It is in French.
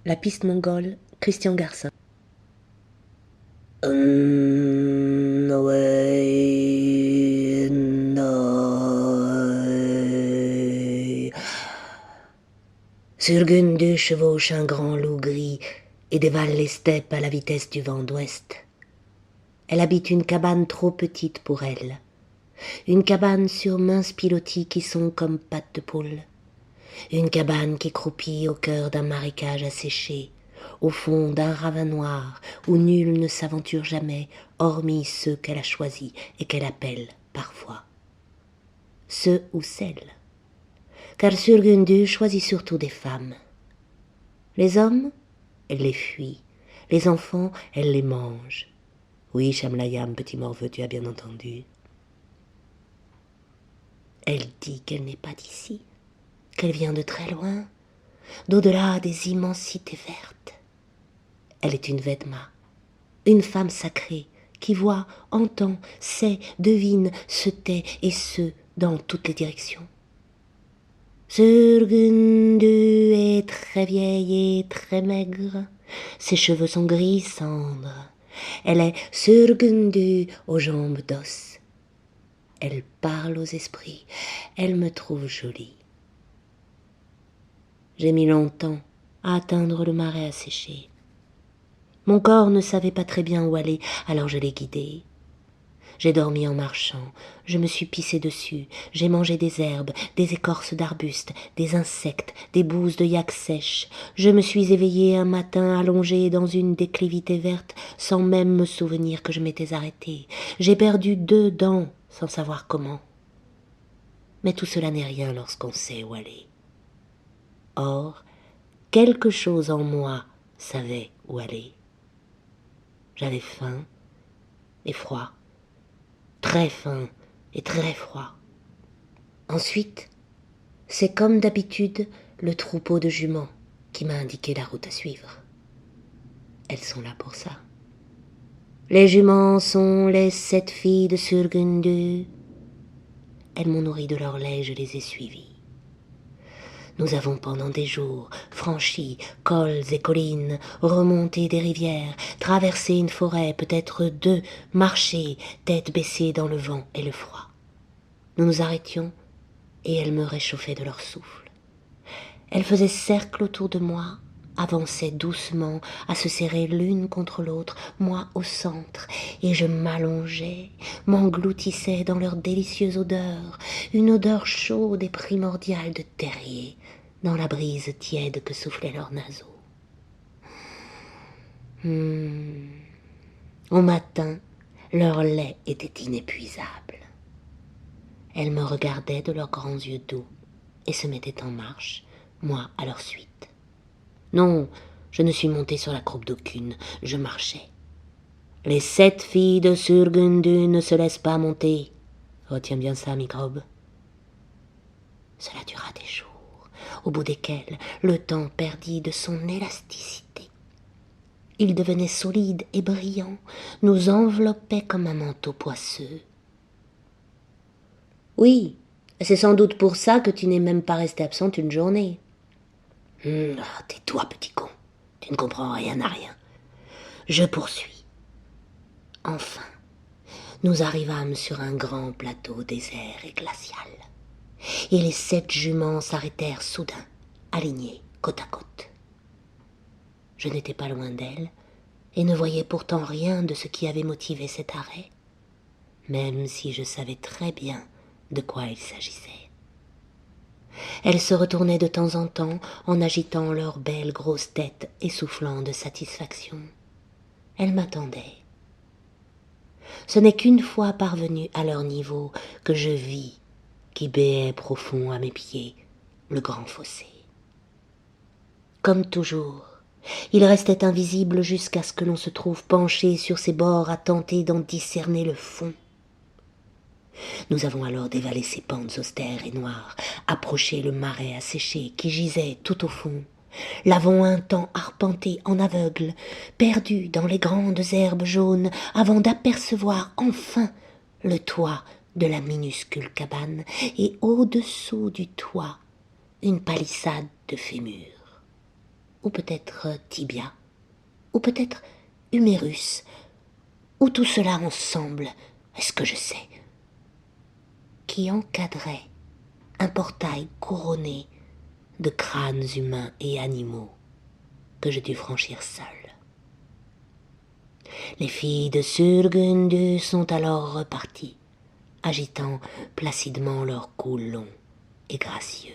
La piste mongole, Christian Garcin. Surgundu chevauche un grand loup gris et dévale les steppes à la vitesse du vent d'ouest. Elle habite une cabane trop petite pour elle, une cabane sur minces pilotis qui sont comme pattes de poule, une cabane qui croupit au cœur d'un marécage asséché, au fond d'un ravin noir où nul ne s'aventure jamais, hormis ceux qu'elle a choisis et qu'elle appelle parfois ceux ou celles. Car Surgundu choisit surtout des femmes. Les hommes, elle les fuit. Les enfants, elle les mange. Oui, Chamlayam, petit morveux, tu as bien entendu. Elle dit qu'elle n'est pas d'ici, qu'elle vient de très loin, d'au-delà des immensités vertes. Elle est une Vedma, une femme sacrée, qui voit, entend, sait, devine, se tait et se dans toutes les directions. Surgundu est très vieille et très maigre, ses cheveux sont gris cendre. Elle est Surgundu aux jambes d'os. Elle parle aux esprits, elle me trouve jolie. J'ai mis longtemps à atteindre le marais asséché. Mon corps ne savait pas très bien où aller, alors je l'ai guidé. J'ai dormi en marchant, je me suis pissé dessus, j'ai mangé des herbes, des écorces d'arbustes, des insectes, des bouses de yak sèches. Je me suis éveillé un matin allongé dans une déclivité verte sans même me souvenir que je m'étais arrêté. J'ai perdu 2 dents sans savoir comment. Mais tout cela n'est rien lorsqu'on sait où aller. Or, quelque chose en moi savait où aller. J'avais faim et froid, très faim et très froid. Ensuite, c'est comme d'habitude le troupeau de juments qui m'a indiqué la route à suivre. Elles sont là pour ça. Les juments sont les 7 filles de Surgundu. Elles m'ont nourri de leur lait, je les ai suivies. Nous avons pendant des jours franchi cols et collines, remonté des rivières, traversé une forêt, peut-être 2, marché, tête baissée dans le vent et le froid. Nous nous arrêtions et elles me réchauffaient de leur souffle. Elles faisaient cercle autour de moi, avançaient doucement à se serrer l'une contre l'autre, moi au centre, et je m'allongeais, m'engloutissais dans leur délicieuse odeur, une odeur chaude et primordiale de terrier, dans la brise tiède que soufflaient leurs naseaux. Au matin, leur lait était inépuisable. Elles me regardaient de leurs grands yeux doux et se mettaient en marche, moi à leur suite. Non, je ne suis monté sur la croupe d'aucune, je marchais. Les 7 filles de Surgundu ne se laissent pas monter. Retiens bien ça, microbe. Cela dura des jours, au bout desquels le temps perdit de son élasticité. Il devenait solide et brillant, nous enveloppait comme un manteau poisseux. Oui, c'est sans doute pour ça que tu n'es même pas resté absente une journée. Tais-toi, petit con, tu ne comprends rien à rien. Je poursuis. Enfin, nous arrivâmes sur un grand plateau désert et glacial, et les 7 juments s'arrêtèrent soudain, alignés côte à côte. Je n'étais pas loin d'elles, et ne voyais pourtant rien de ce qui avait motivé cet arrêt, même si je savais très bien de quoi il s'agissait. Elles se retournaient de temps en temps en agitant leurs belles grosses têtes et soufflant de satisfaction. Elles m'attendaient. Ce n'est qu'une fois parvenue à leur niveau que je vis, qui béait profond à mes pieds, le grand fossé. Comme toujours, il restait invisible jusqu'à ce que l'on se trouve penché sur ses bords à tenter d'en discerner le fond. Nous avons alors dévalé ces pentes austères et noires, approché le marais asséché qui gisait tout au fond, l'avons un temps arpenté en aveugle, perdu dans les grandes herbes jaunes, avant d'apercevoir enfin le toit de la minuscule cabane, et au-dessous du toit, une palissade de fémur. ou peut-être tibia, ou peut-être humérus, ou tout cela ensemble, est-ce que je sais, qui encadrait un portail couronné de crânes humains et animaux que je dus franchir seul. Les filles de Surgundu sont alors reparties, agitant placidement leurs cous longs et gracieux.